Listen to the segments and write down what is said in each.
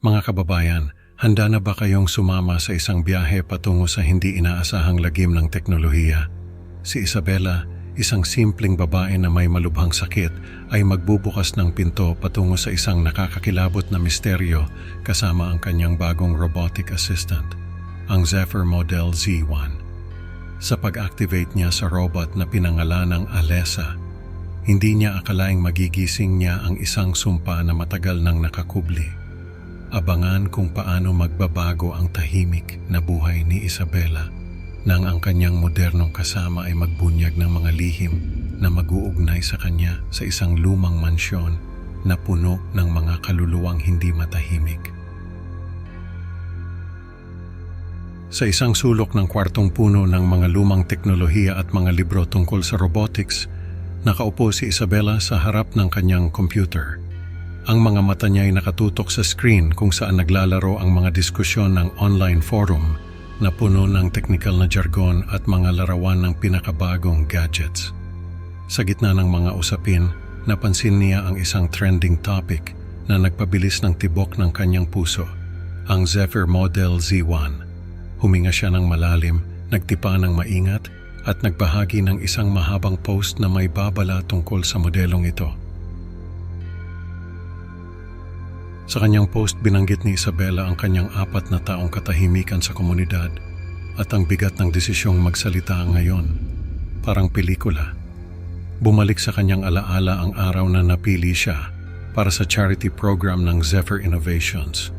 Mga kababayan, handa na ba kayong sumama sa isang biyahe patungo sa hindi inaasahang lagim ng teknolohiya? Si Isabela, isang simpleng babae na may malubhang sakit, ay magbubukas ng pinto patungo sa isang nakakakilabot na misteryo kasama ang kanyang bagong robotic assistant, ang Zephyr Model Z1. Sa pag-activate niya sa robot na pinangalanang Alessa, hindi niya akalaing magigising niya ang isang sumpa na matagal nang nakakubli. Abangan kung paano magbabago ang tahimik na buhay ni Isabela nang ang kanyang modernong kasama ay magbunyag ng mga lihim na mag-uugnay sa kanya sa isang lumang mansyon na puno ng mga kaluluwang hindi matahimik. Sa isang sulok ng kwartong puno ng mga lumang teknolohiya at mga libro tungkol sa robotics, nakaupo si Isabela sa harap ng kanyang computer. Ang mga mata niya ay nakatutok sa screen kung saan naglalaro ang mga diskusyon ng online forum na puno ng technical na jargon at mga larawan ng pinakabagong gadgets. Sa gitna ng mga usapin, napansin niya ang isang trending topic na nagpabilis ng tibok ng kanyang puso, ang Zephyr Model Z1. Huminga siya ng malalim, nagtipa ng maingat at nagbahagi ng isang mahabang post na may babala tungkol sa modelong ito. Sa kanyang post, binanggit ni Isabela ang kanyang 4 na taong katahimikan sa komunidad at ang bigat ng desisyong magsalita ngayon. Parang pelikula. Bumalik sa kanyang alaala ang araw na napili siya para sa charity program ng Zephyr Innovations.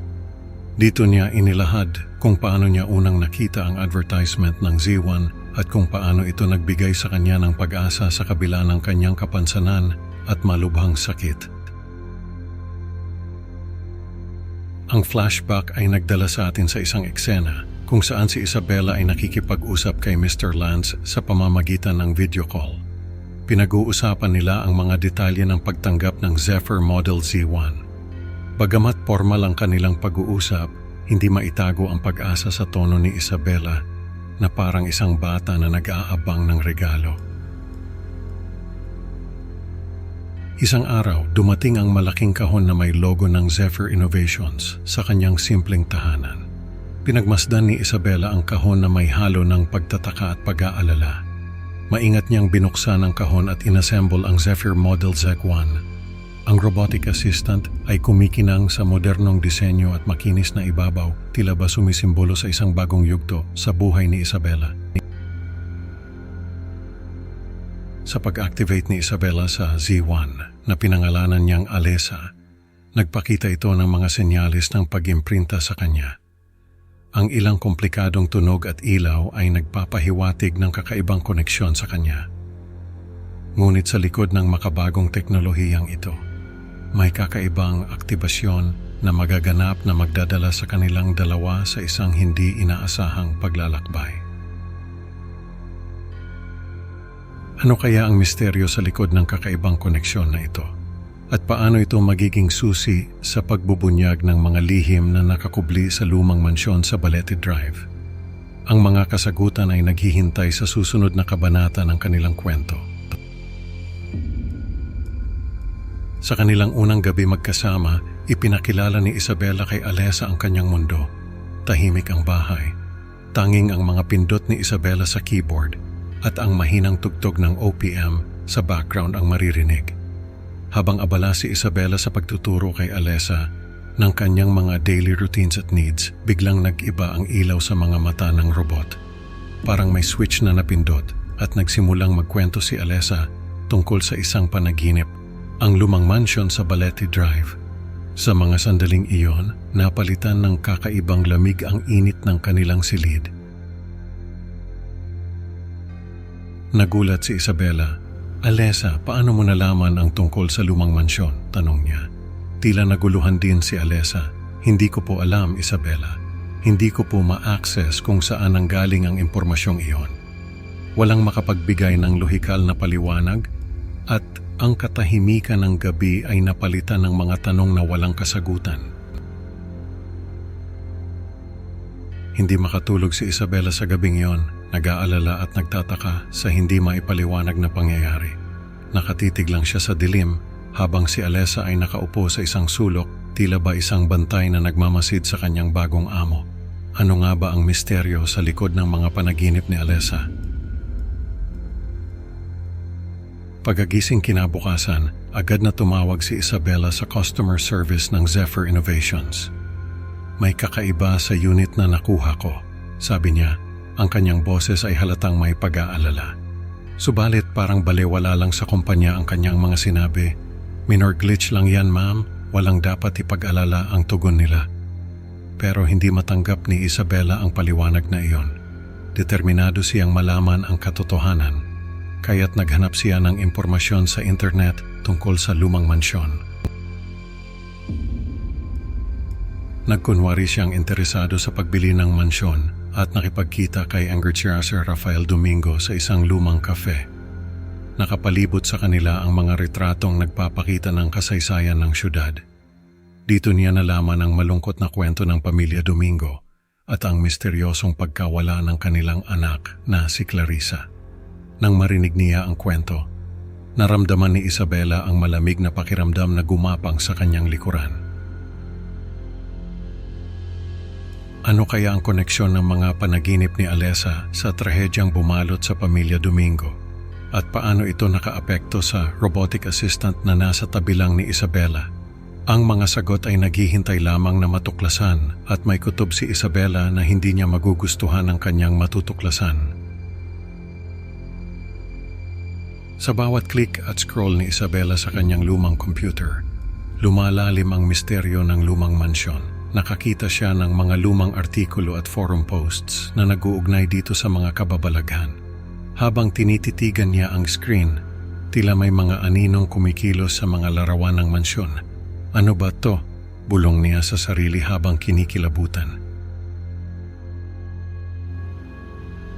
Dito niya inilahad kung paano niya unang nakita ang advertisement ng Z1 at kung paano ito nagbigay sa kanya ng pag-asa sa kabila ng kanyang kapansanan at malubhang sakit. Ang flashback ay nagdala sa atin sa isang eksena kung saan si Isabela ay nakikipag-usap kay Mr. Lance sa pamamagitan ng video call. Pinag-uusapan nila ang mga detalye ng pagtanggap ng Zephyr Model Z1. Bagamat formal ang kanilang pag-uusap, hindi maitago ang pag-asa sa tono ni Isabela na parang isang bata na nag-aabang ng regalo. Isang araw, dumating ang malaking kahon na may logo ng Zephyr Innovations sa kanyang simpleng tahanan. Pinagmasdan ni Isabela ang kahon na may halo ng pagtataka at pag-aalala. Maingat niyang binuksan ang kahon at inassemble ang Zephyr Model Z1. Ang robotic assistant ay kumikinang sa modernong disenyo at makinis na ibabaw, tila ba sumisimbolo sa isang bagong yugto sa buhay ni Isabela. Sa pag-activate ni Isabela sa Z1 na pinangalanan niyang Alessa, nagpakita ito ng mga senyales ng pag-imprinta sa kanya. Ang ilang komplikadong tunog at ilaw ay nagpapahiwatig ng kakaibang koneksyon sa kanya. Ngunit sa likod ng makabagong teknolohiyang ito, may kakaibang aktibasyon na magaganap na magdadala sa kanilang dalawa sa isang hindi inaasahang paglalakbay. Ano kaya ang misteryo sa likod ng kakaibang koneksyon na ito? At paano ito magiging susi sa pagbubunyag ng mga lihim na nakakubli sa lumang mansyon sa Balete Drive? Ang mga kasagutan ay naghihintay sa susunod na kabanata ng kanilang kwento. Sa kanilang unang gabi magkasama, ipinakilala ni Isabela kay Alessa ang kanyang mundo. Tahimik ang bahay. Tanging ang mga pindot ni Isabela sa keyboard at ang mahinang tugtog ng OPM sa background ang maririnig. Habang abala si Isabela sa pagtuturo kay Alessa ng kanyang mga daily routines at needs, biglang nag-iba ang ilaw sa mga mata ng robot. Parang may switch na napindot at nagsimulang magkwento si Alessa tungkol sa isang panaginip, ang lumang mansion sa Balete Drive. Sa mga sandaling iyon, napalitan ng kakaibang lamig ang init ng kanilang silid. Nagulat si Isabela. "Alessa, paano mo nalaman ang tungkol sa lumang mansyon?" tanong niya. Tila naguluhan din si Alessa. "Hindi ko po alam, Isabela. Hindi ko po ma-access kung saan nanggaling ang impormasyong iyon. Walang makapagbigay ng lohikal na paliwanag at ang katahimikan ng gabi ay napalitan ng mga tanong na walang kasagutan." Hindi makatulog si Isabela sa gabing iyon. Nag-aalala at nagtataka sa hindi maipaliwanag na pangyayari. Nakatitig lang siya sa dilim habang si Alessa ay nakaupo sa isang sulok, tila ba isang bantay na nagmamasid sa kanyang bagong amo. Ano nga ba ang misteryo sa likod ng mga panaginip ni Alessa? Pagkagising kinabukasan, agad na tumawag si Isabela sa customer service ng Zephyr Innovations. May kakaiba sa unit na nakuha ko. Sabi niya, ang kanyang boses ay halatang may pag-aalala. Subalit parang balewala lang sa kumpanya ang kanyang mga sinabi. Minor glitch lang yan, ma'am. Walang dapat ipag-alala ang tugon nila. Pero hindi matanggap ni Isabela ang paliwanag na iyon. Determinado siyang malaman ang katotohanan. Kaya't naghanap siya ng impormasyon sa internet tungkol sa lumang mansyon. Nagkunwari siyang interesado sa pagbili ng mansyon at nakipagkita kay Sir Rafael Domingo sa isang lumang kafe. Nakapalibot sa kanila ang mga retratong nagpapakita ng kasaysayan ng syudad. Dito niya nalaman ang malungkot na kwento ng pamilya Domingo at ang misteryosong pagkawala ng kanilang anak na si Clarissa. Nang marinig niya ang kwento, naramdaman ni Isabela ang malamig na pakiramdam na gumapang sa kanyang likuran. Ano kaya ang koneksyon ng mga panaginip ni Alessa sa trahedyang bumalot sa pamilya Domingo? At paano ito nakaapekto sa robotic assistant na nasa tabi lang ni Isabela? Ang mga sagot ay naghihintay lamang na matuklasan at may kutob si Isabela na hindi niya magugustuhan ang kanyang matutuklasan. Sa bawat click at scroll ni Isabela sa kanyang lumang computer, lumalalim ang misteryo ng lumang mansyon. Nakakita siya ng mga lumang artikulo at forum posts na nag-uugnay dito sa mga kababalaghan. Habang tinititigan niya ang screen, tila may mga aninong kumikilos sa mga larawan ng mansyon. Ano ba to? Bulong niya sa sarili habang kinikilabutan.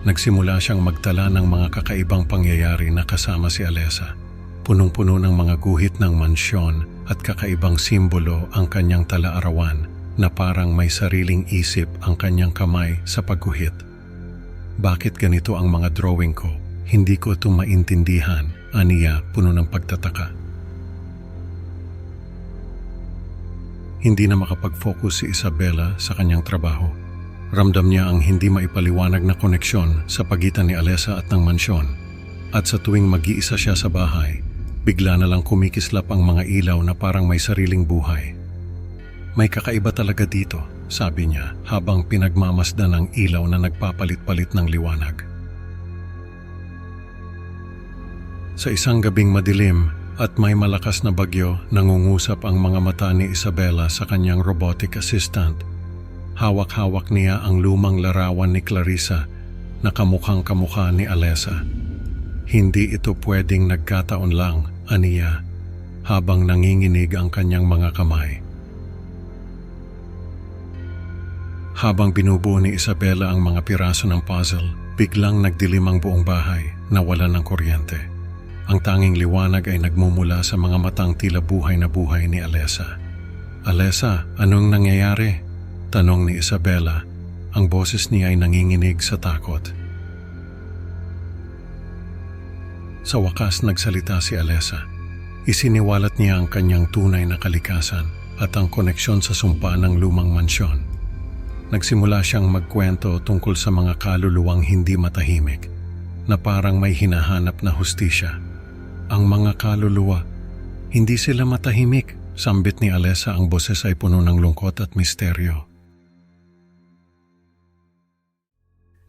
Nagsimula siyang magtala ng mga kakaibang pangyayari na kasama si Alessa. Punong-puno ng mga guhit ng mansyon at kakaibang simbolo ang kanyang tala-arawan na parang may sariling isip ang kanyang kamay sa pagguhit. Bakit ganito ang mga drawing ko? Hindi ko ito maintindihan, aniya puno ng pagtataka. Hindi na makapag-focus si Isabela sa kanyang trabaho. Ramdam niya ang hindi maipaliwanag na koneksyon sa pagitan ni Alessa at ng mansyon. At sa tuwing mag-iisa siya sa bahay, bigla na lang kumikislap ang mga ilaw na parang may sariling buhay. May kakaiba talaga dito, sabi niya habang pinagmamasdan ang ilaw na nagpapalit-palit ng liwanag. Sa isang gabing madilim at may malakas na bagyo, nangungusap ang mga mata ni Isabela sa kanyang robotic assistant. Hawak-hawak niya ang lumang larawan ni Clarissa na kamukhang-kamukha ni Alessa. Hindi ito pwedeng nagkataon lang, aniya, habang nanginginig ang kanyang mga kamay. Habang binubuo ni Isabela ang mga piraso ng puzzle, biglang nagdilim ang buong bahay, nawalan ng kuryente. Ang tanging liwanag ay nagmumula sa mga matang tila buhay na buhay ni Alessa. Alessa, anong nangyayari? Tanong ni Isabela. Ang boses niya ay nanginginig sa takot. Sa wakas nagsalita si Alessa. Isiniwalat niya ang kanyang tunay na kalikasan at ang koneksyon sa sumpa ng lumang mansyon. Nagsimula siyang magkwento tungkol sa mga kaluluwang hindi matahimik na parang may hinahanap na hustisya. Ang mga kaluluwa, hindi sila matahimik, sambit ni Alessa. Ang boses ay puno ng lungkot at misteryo.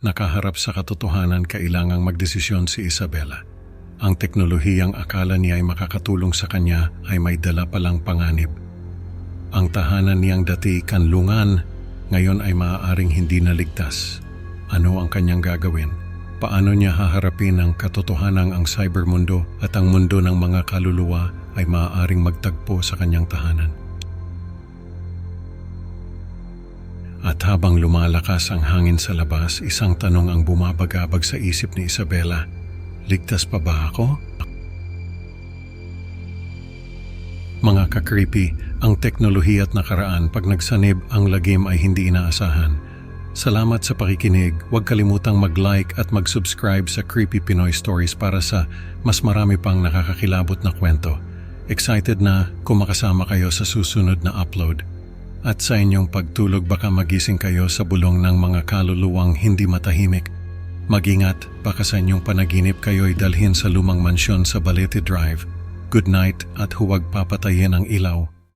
Nakaharap sa katotohanan, kailangang magdesisyon si Isabela. Ang teknolohiyang akala niya ay makakatulong sa kanya ay may dala palang panganib. Ang tahanan niyang dati kanlungan ngayon ay maaaring hindi naligtas. Ano ang kanyang gagawin? Paano niya haharapin ang katotohanang ang cybermundo at ang mundo ng mga kaluluwa ay maaaring magtagpo sa kanyang tahanan? At habang lumalakas ang hangin sa labas, isang tanong ang bumabagabag sa isip ni Isabela. Ligtas pa ba ako? Mga ka-creepy, ang teknolohiya at nakaraan pag nagsanib ang lagim ay hindi inaasahan. Salamat sa pakikinig. Huwag kalimutang mag-like at mag-subscribe sa Creepy Pinoy Stories para sa mas marami pang nakakakilabot na kwento. Excited na kumakasama kayo sa susunod na upload. At sa inyong pagtulog baka magising kayo sa bulong ng mga kaluluwang hindi matahimik. Mag-ingat, baka sa inyong panaginip kayo'y dalhin sa lumang mansyon sa Balete Drive. Good night at huwag papatayin ang ilaw.